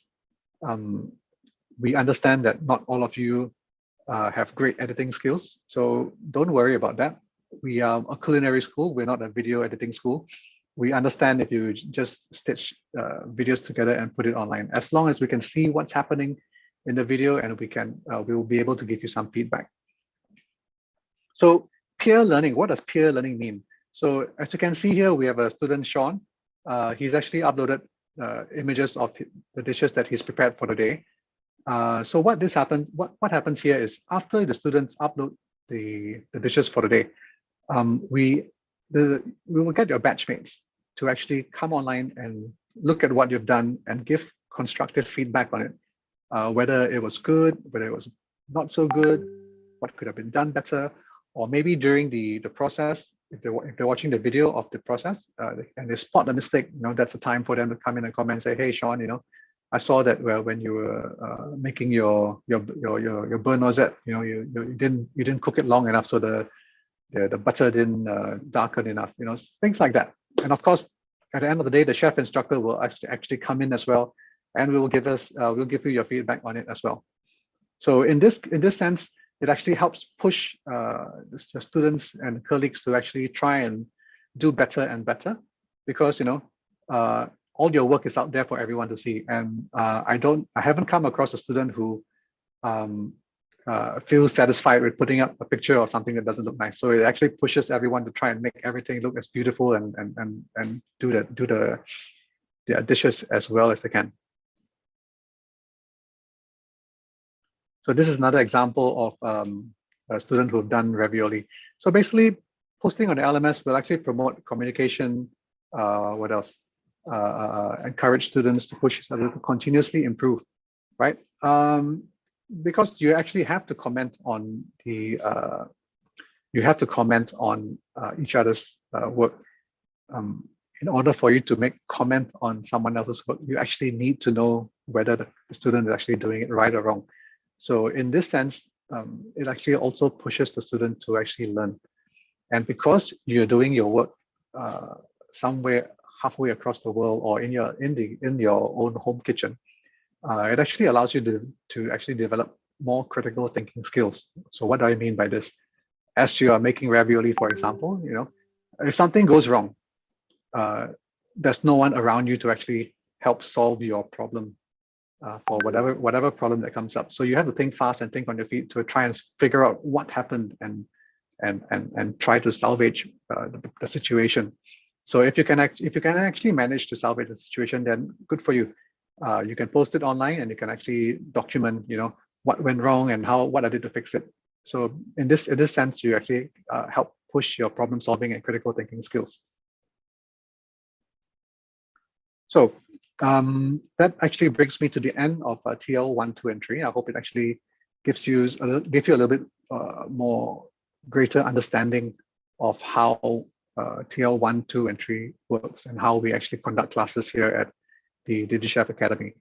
We understand that not all of you have great editing skills, so don't worry about that. We are a culinary school. We're not a video editing school. We understand if you just stitch videos together and put it online, as long as we can see what's happening in the video, and we will be able to give you some feedback. So peer learning, what does peer learning mean? So as you can see here, we have a student, Sean. He's actually uploaded images of the dishes that he's prepared for the day. So what happens here is, after the students upload the dishes for the day, we will get your batchmates to actually come online and look at what you've done and give constructive feedback on it, whether it was good, whether it was not so good, what could have been done better, or maybe during the process, if they're watching the video of the process and they spot a mistake, that's the time for them to come in and comment and say, hey, Sean, I saw that when you were making your beurre noisette, you didn't cook it long enough, so the butter didn't darken enough, things like that. And of course, at the end of the day, the chef instructor will actually come in as well, and we'll give you your feedback on it as well. So in this sense, it actually helps push your students and colleagues to actually try and do better and better, because all your work is out there for everyone to see. And I haven't come across a student who feels satisfied with putting up a picture of something that doesn't look nice. So it actually pushes everyone to try and make everything look as beautiful and do the dishes as well as they can. So this is another example of a student who've done ravioli. So basically, posting on the LMS will actually promote communication. What else? Encourage students to push to continuously improve, right? Because you actually have to comment on each other's work. In order for you to make comment on someone else's work, you actually need to know whether the student is actually doing it right or wrong. So in this sense, it actually also pushes the student to actually learn. And because you're doing your work somewhere halfway across the world, or in your own home kitchen, it actually allows you to actually develop more critical thinking skills. So what do I mean by this? As you are making ravioli, for example, if something goes wrong, there's no one around you to actually help solve your problem for whatever problem that comes up. So you have to think fast and think on your feet to try and figure out what happened and try to salvage the situation. So if you can actually manage to salvage the situation, then good for you. You can post it online and you can actually document, what went wrong and what I did to fix it. So in this sense, you actually help push your problem solving and critical thinking skills. So that actually brings me to the end of TL1, 2, and 3. I hope it actually gives you a little bit more greater understanding of how TL1, 2, and 3 works, and how we actually conduct classes here at the DigiChef Academy.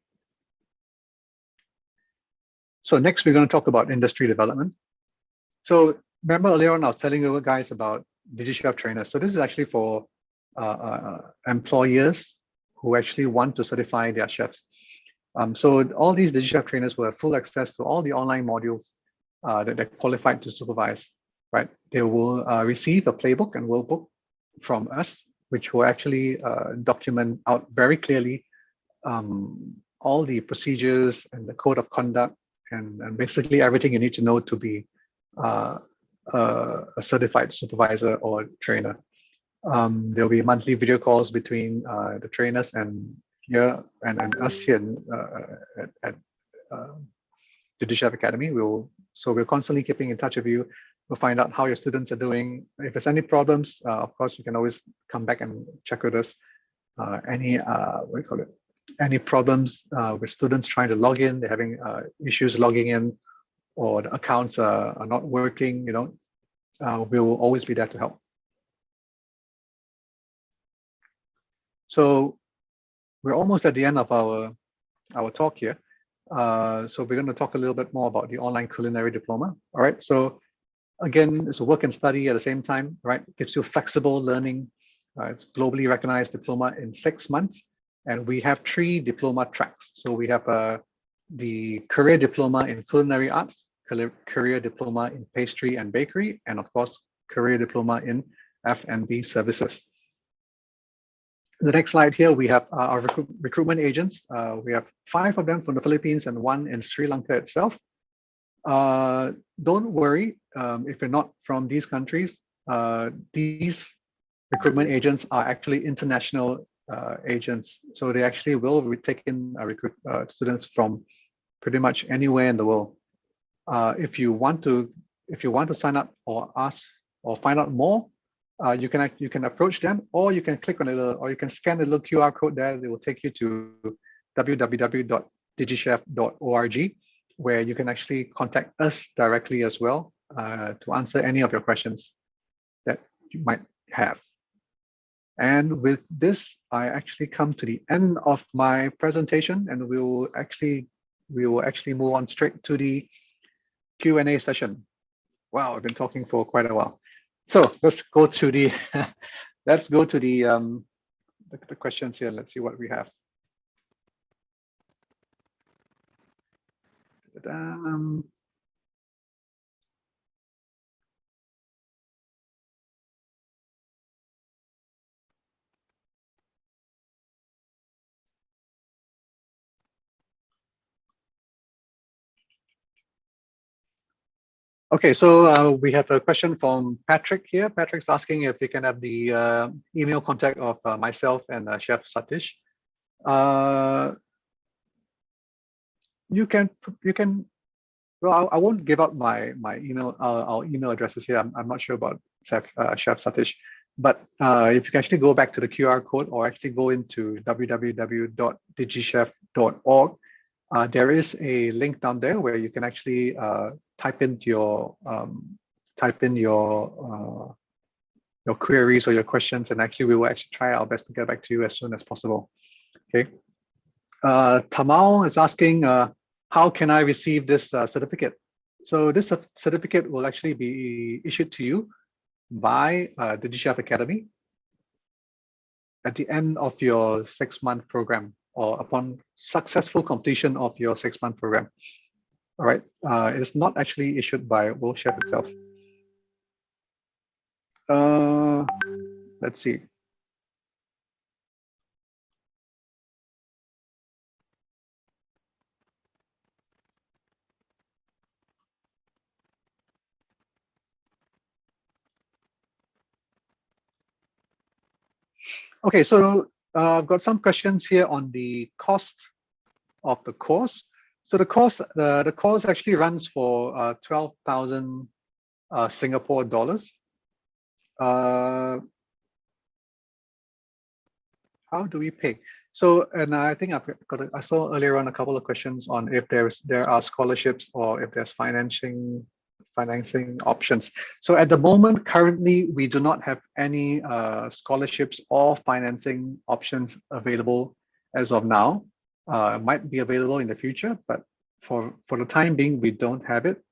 So next, we're going to talk about industry development. So remember earlier on, I was telling you guys about DigiChef trainers. So this is actually for employers who actually want to certify their chefs. So all these DigiChef trainers will have full access to all the online modules that they're qualified to supervise, right? They will receive a playbook and workbook from us, which will actually document out very clearly all the procedures and the code of conduct and basically everything you need to know to be a certified supervisor or trainer. There'll be monthly video calls between the trainers and us here at the DigiChef Academy. We'll constantly keeping in touch with you. We'll find out how your students are doing. If there's any problems, of course, you can always come back and check with us. Any problems with students trying to log in, they're having issues logging in, or the accounts are not working, we will always be there to help. So we're almost at the end of our talk here. So we're going to talk a little bit more about the Online Culinary Diploma. All right. So again, it's a work and study at the same time, right? It gives you flexible learning. It's globally recognized diploma in 6 months. And we have 3 diploma tracks. So we have the Career Diploma in Culinary Arts, Career Diploma in Pastry and Bakery, and of course, Career Diploma in F&B Services. The next slide here, we have our recruitment agents. We have 5 of them from the Philippines and 1 in Sri Lanka itself. Don't worry if you're not from these countries. These recruitment agents are actually international agents. So they actually will take in recruit students from pretty much anywhere in the world. If you want to sign up or ask or find out more, you can approach them, or you can click on it, or you can scan the little QR code there. They will take you to www.digichef.org, where you can actually contact us directly as well to answer any of your questions that you might have. And with this, I actually come to the end of my presentation, and we will actually move on straight to the Q&A session. Wow, I've been talking for quite a while. So let's go to the the questions here. Let's see what we have. Okay, so we have a question from Patrick here. Patrick's asking if we can have the email contact of myself and Chef Satish. You can. Well, I won't give out my email, our email addresses here. I'm not sure about Chef Satish, but if you can actually go back to the QR code or actually go into www.digichef.org, there is a link down there where you can actually type in your queries or your questions, and actually we will actually try our best to get back to you as soon as possible. Okay. Tamal is asking, how can I receive this certificate? So this certificate will actually be issued to you by the DigiChef Academy at the end of your 6-month program, or upon successful completion of your 6-month program. All right, it's not actually issued by Worldchef itself. Let's see. Okay, so I've got some questions here on the cost of the course. So the course actually runs for 12,000 Singapore dollars. How do we pay? So, and I think I saw earlier on a couple of questions on if there are scholarships or if there's financing options. So at the moment, currently, we do not have any scholarships or financing options available as of now. It might be available in the future, but for the time being, we don't have it.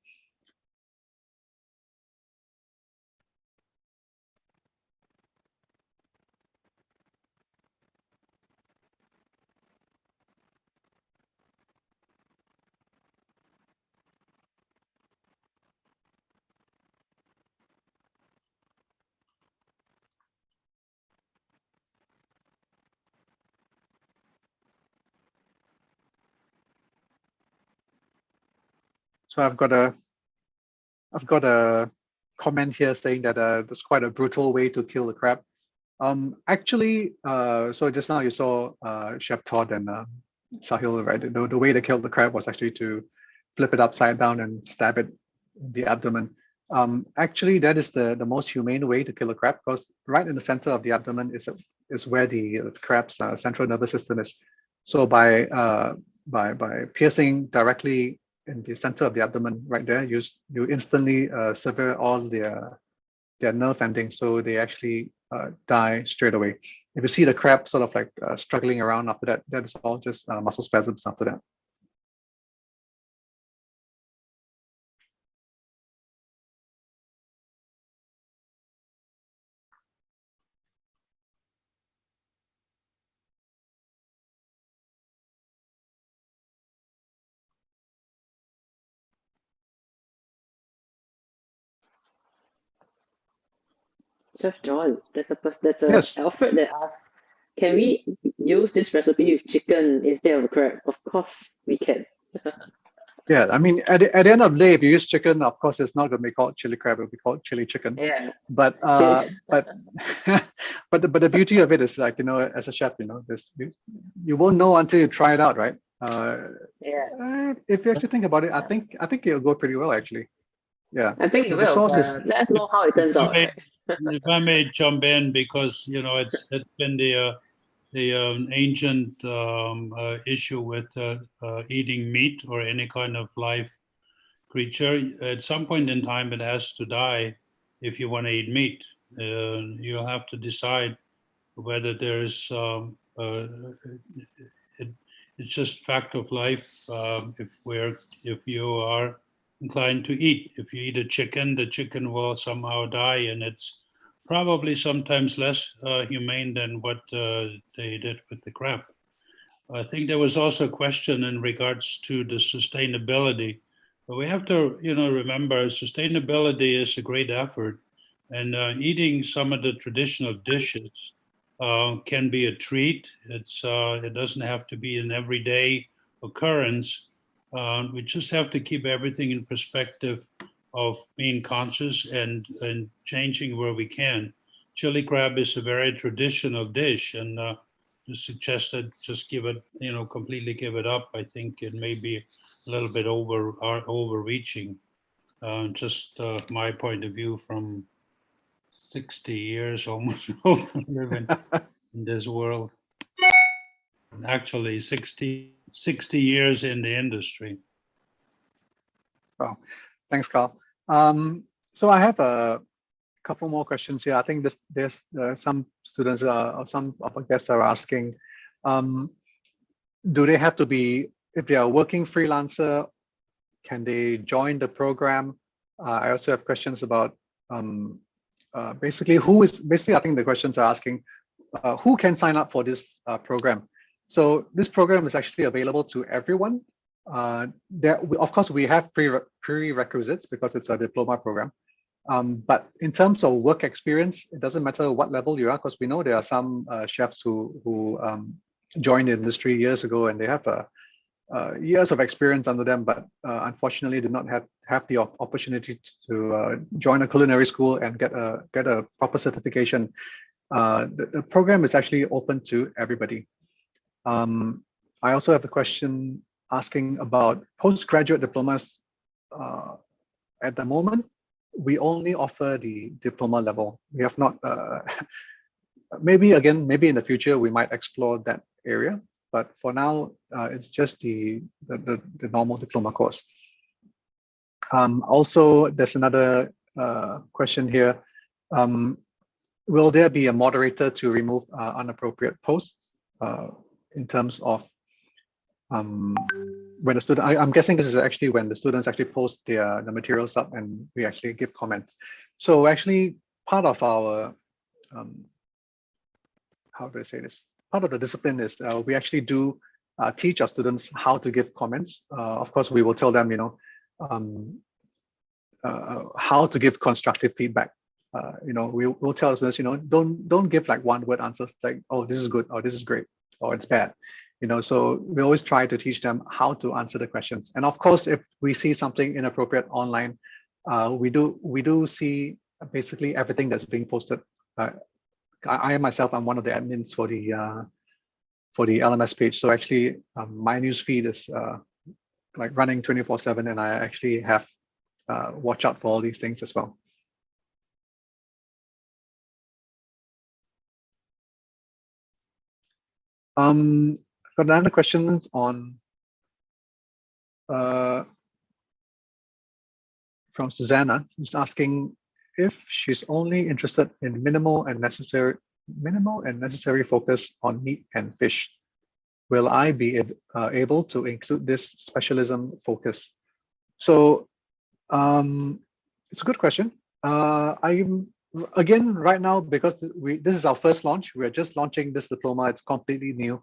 So I've got a comment here saying that that's quite a brutal way to kill the crab. Actually, so just now you saw Chef Todd and Sahil, right? The way they killed the crab was actually to flip it upside down and stab it in the abdomen. Actually, that is the most humane way to kill a crab, because right in the center of the abdomen is where the crab's central nervous system is. So by piercing directly in the center of the abdomen, right there, you instantly sever all their nerve endings, so they actually die straight away. If you see the crab sort of like struggling around after that, that's all just muscle spasms after that. Chef John, there's a Yes. Alfred that asks, can we use this recipe with chicken instead of crab? Of course we can. Yeah, I mean, at the end of the day, if you use chicken, of course, it's not going to be called chili crab; it'll be called chili chicken. Yeah. But but the beauty of it is, like, you know, as a chef, you know, you won't know until you try it out, right? Yeah. If you actually think about it, I think it'll go pretty well, actually. Yeah. I think it The will. sauce is. Let us know how it turns out. If I may jump in, because you know it's been the ancient issue with eating meat or any kind of live creature. At some point in time, it has to die if you want to eat meat. You'll have to decide whether there's it's just fact of life. If you are inclined to eat, if you eat a chicken, the chicken will somehow die, and it's probably sometimes less humane than what they did with the crab. I think there was also a question in regards to the sustainability. But we have to, you know, remember sustainability is a great effort, and eating some of the traditional dishes can be a treat. It doesn't have to be an everyday occurrence. We just have to keep everything in perspective of being conscious and changing where we can. Chili crab is a very traditional dish, and to suggest that just give it, you know, completely give it up, I think it may be a little bit overreaching. Just my point of view from 60 years almost living in this world. Actually, 60 years in the industry. Wow, thanks, Carl. So I have a couple more questions here. I think there's some students or some of our guests are asking, do they have to be, if they are working freelancer, can they join the program? I also have questions about basically I think the questions are asking who can sign up for this program. So this program is actually available to everyone. Of course, we have prerequisites because it's a diploma program. But in terms of work experience, it doesn't matter what level you are, because we know there are some chefs who joined the industry years ago and they have years of experience under them, but unfortunately did not have the opportunity to join a culinary school and get a proper certification. The program is actually open to everybody. I also have a question asking about postgraduate diplomas. At the moment, we only offer the diploma level. We have not, maybe in the future, we might explore that area. But for now, it's just the normal diploma course. Also, there's another question here. Will there be a moderator to remove inappropriate posts in terms of when the student, I'm guessing this is actually when the students actually post the materials up and we actually give comments. So actually part of our, how do I say this? Part of the discipline is we actually do teach our students how to give comments. Of course, we will tell them, you know, how to give constructive feedback. You know, we'll tell our students, you know, don't give like one word answers like, oh, this is good, or this is great, or it's bad. So we always try to teach them how to answer the questions. And of course, if we see something inappropriate online, we do see basically everything that's being posted. I myself, I'm one of the admins for the LMS page. So actually, my news feed is like running 24/7, and I actually have watch out for all these things as well. Got another question on from Susanna, who's asking if she's only interested in minimal and necessary focus on meat and fish. Will I be able to include this specialism focus? So it's a good question. Again, right now, because this is our first launch, we're just launching this diploma. It's completely new.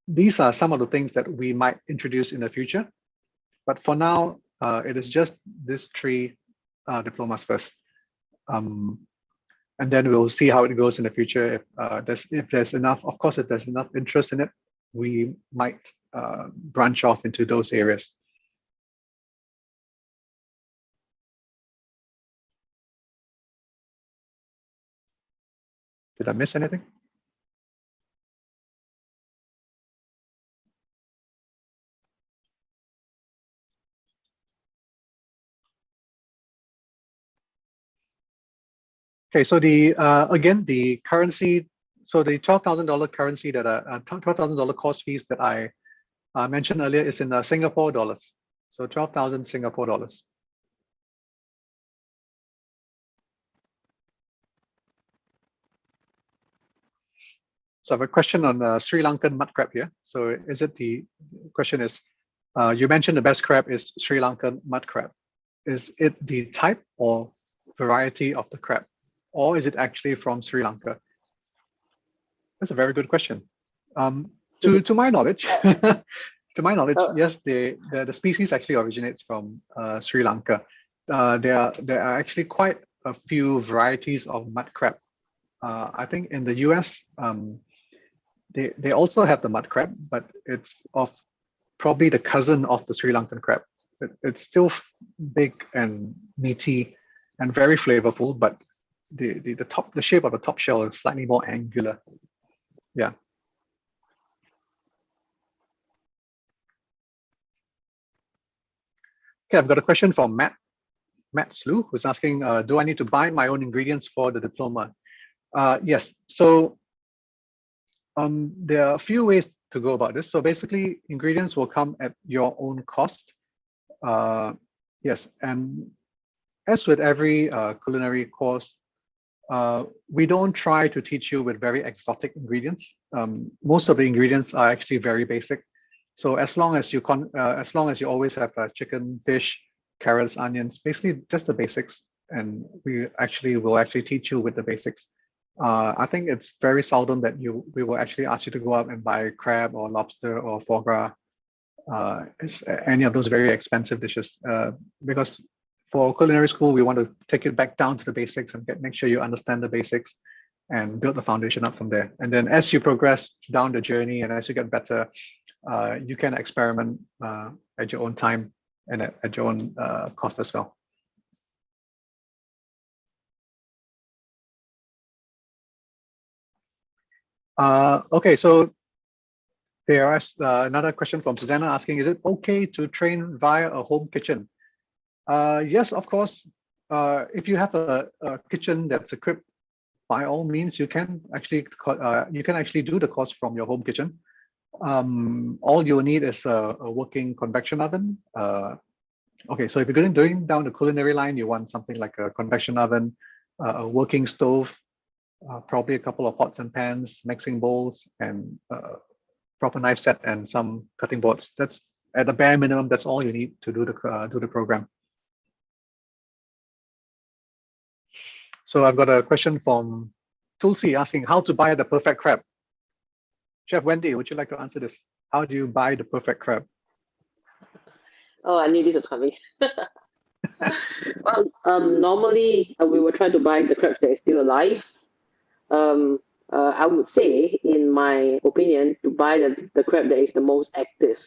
These are some of the things that we might introduce in the future. But for now, it is just these 3 diplomas first. And then we'll see how it goes in the future. If there's enough, of course, if there's enough interest in it, we might branch off into those areas. Did I miss anything? Okay, so again, the currency, so the $12,000 currency that $12,000 course fees that I mentioned earlier is in Singapore dollars. So 12,000 Singapore dollars. So I have a question on Sri Lankan mud crab here. So the question is, you mentioned the best crab is Sri Lankan mud crab. Is it the type or variety of the crab? Or is it actually from Sri Lanka? That's a very good question. To my knowledge, yes, the species actually originates from Sri Lanka. There are actually quite a few varieties of mud crab. I think in the US, they also have the mud crab, but it's of probably the cousin of the Sri Lankan crab. It's still big and meaty and very flavorful, but the shape of the top shell is slightly more angular. Yeah. Okay, I've got a question from Matt Slew, who's asking, do I need to buy my own ingredients for the diploma? Yes. So there are a few ways to go about this. So basically, ingredients will come at your own cost. Yes, and as with every culinary course, we don't try to teach you with very exotic ingredients. Most of the ingredients are actually very basic. So as long as you always have chicken, fish, carrots, onions, basically just the basics, and we will teach you with the basics. I think it's very seldom that we will actually ask you to go out and buy crab or lobster or foie gras, any of those very expensive dishes, because for culinary school, we want to take it back down to the basics and make sure you understand the basics and build the foundation up from there. And then as you progress down the journey and as you get better, you can experiment at your own time and at your own cost as well. Okay, so there's another question from Susanna asking, is it okay to train via a home kitchen? Yes, of course. If you have a kitchen that's equipped, by all means, you can actually do the course from your home kitchen. All you'll need is a working convection oven. Okay, so if you're going down the culinary line, you want something like a convection oven, a working stove, probably a couple of pots and pans, mixing bowls, and proper knife set and some cutting boards. That's at the bare minimum. That's all you need to do the program. So I've got a question from Tulsi asking how to buy the perfect crab. Chef Wendy, would you like to answer this? How do you buy the perfect crab? Oh, I knew this was coming. Well, normally we will try to buy the crabs that is still alive. I would say, in my opinion, to buy the crab that is the most active.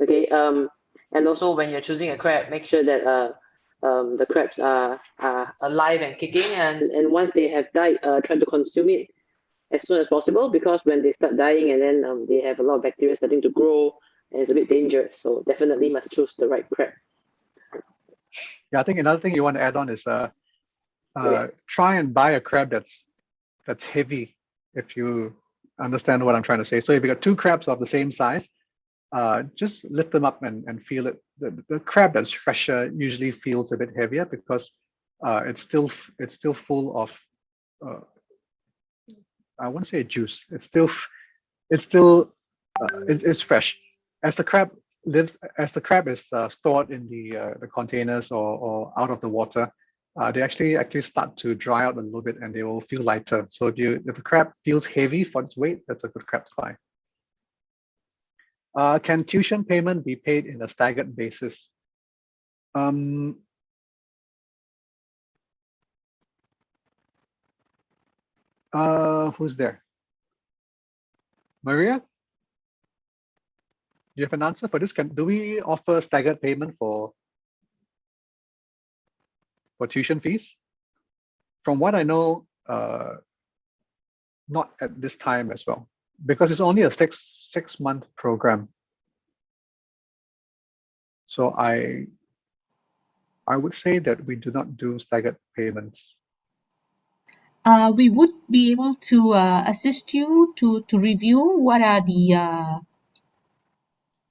Okay. And also when you're choosing a crab, make sure that the crabs are alive and kicking, and once they have died, try to consume it as soon as possible, because when they start dying and then they have a lot of bacteria starting to grow, and it's a bit dangerous. So definitely must choose the right crab. Yeah, I think another thing you want to add on is try and buy a crab that's heavy, if you understand what I'm trying to say. So if you got two crabs of the same size, just lift them up and feel it. The crab that's fresher usually feels a bit heavier because it's still full of I won't say juice. It's still fresh. As the crab is stored in the containers or out of the water, they actually start to dry out a little bit and they will feel lighter. So if the crab feels heavy for its weight, that's a good crab to buy. Can tuition payment be paid in a staggered basis? Who's there? Maria? Do you have an answer for this? Do we offer staggered payment for tuition fees? From what I know, not at this time as well, because it's only a six-month program. So I would say that we do not do staggered payments. We would be able to assist you to review what are the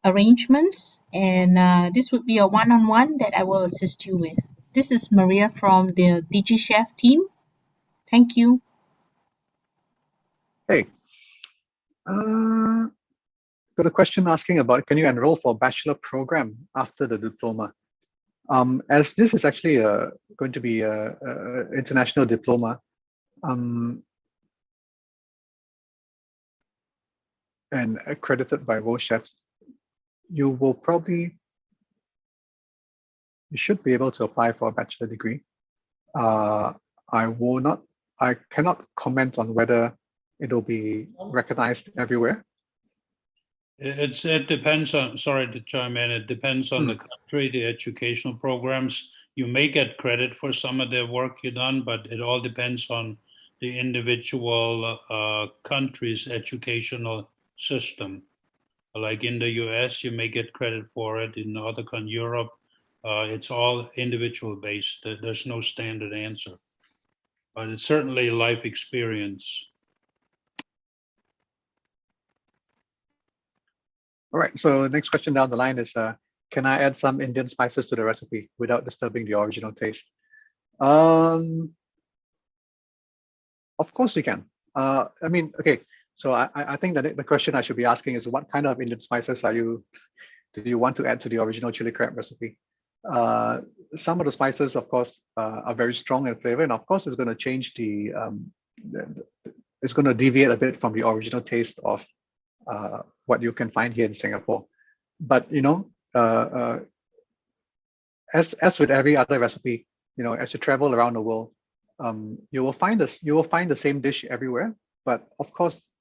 arrangements, and this would be a one-on-one that I will assist you with. This is Maria from the DigiChef team. Thank you. Hey, got a question asking about, can you enroll for a bachelor program after the diploma? As this is actually going to be a international diploma, and accredited by Worldchefs, you should be able to apply for a bachelor degree. I cannot comment on whether it'll be recognized everywhere. It depends on, sorry to chime in, it depends on the country, the educational programs. You may get credit for some of the work you've done, but it all depends on the individual country's educational system. Like in the US, you may get credit for it. In Europe, it's all individual based. There's no standard answer, but it's certainly life experience. All right, so next question down the line is, can I add some Indian spices to the recipe without disturbing the original taste? Of course you can. I mean, okay, so I think that the question I should be asking is, what kind of Indian spices do you want to add to the original chili crab recipe? Some of the spices, of course, are very strong in flavor, and of course it's going to change it's going to deviate a bit from the original taste of what you can find here in Singapore. But as with every other recipe, as you travel around the world, you will find the same dish everywhere. But of course,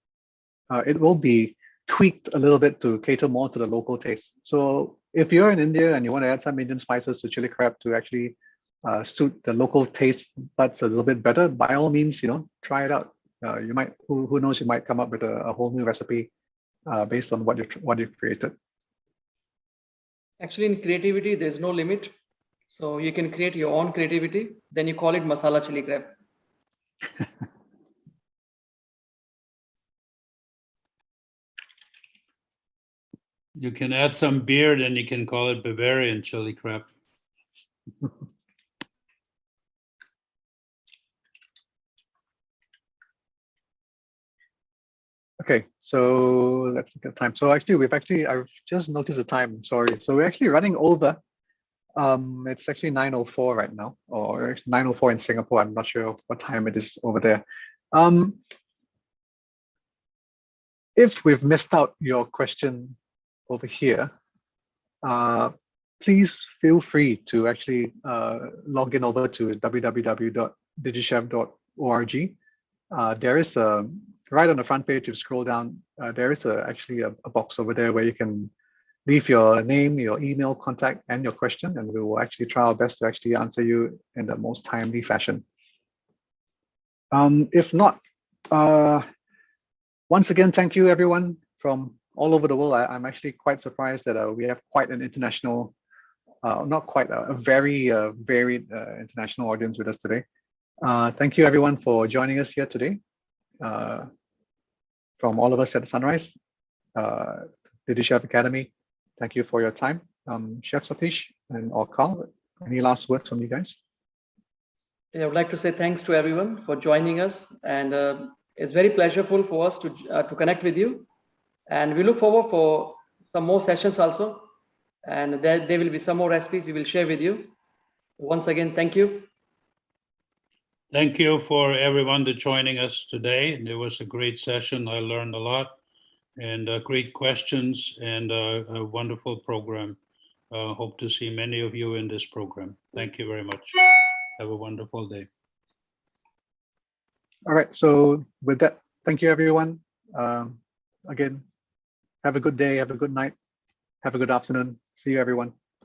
it will be tweaked a little bit to cater more to the local taste. So if you're in India and you want to add some Indian spices to chili crab to actually suit the local taste buds a little bit better, by all means, try it out. You might, who knows, you might come up with a whole new recipe based on what you've created. Actually, in creativity, there's no limit. So you can create your own creativity. Then you call it masala chili crab. You can add some beer, then you can call it Bavarian chili crab. Okay, so let's look at time. So actually, I've just noticed the time, sorry. So we're actually running over. It's actually 9:04 right now, or it's 9:04 in Singapore. I'm not sure what time it is over there. If we've missed out your question over here, please feel free to actually log in over to www.digichef.org there is a, right on the front page, if you scroll down, there is actually a box over there where you can leave your name, your email, contact, and your question, and we will actually try our best to actually answer you in the most timely fashion. If not, once again, thank you everyone from all over the world. I'm actually quite surprised that we have quite an international, not quite, a very varied international audience with us today. Thank you everyone for joining us here today. From all of us at Sunrise, DigiChef Academy, thank you for your time. Chef Satish and or Carl, any last words from you guys? Yeah, I would like to say thanks to everyone for joining us, and it's very pleasureful for us to connect with you. And we look forward for some more sessions also, and there will be some more recipes we will share with you. Once again, thank you. Thank you for everyone to joining us today. It was a great session. I learned a lot, and great questions, and a wonderful program. Hope to see many of you in this program. Thank you very much. Have a wonderful day. All right, so with that, thank you everyone. Again, have a good day, have a good night, have a good afternoon. See you everyone.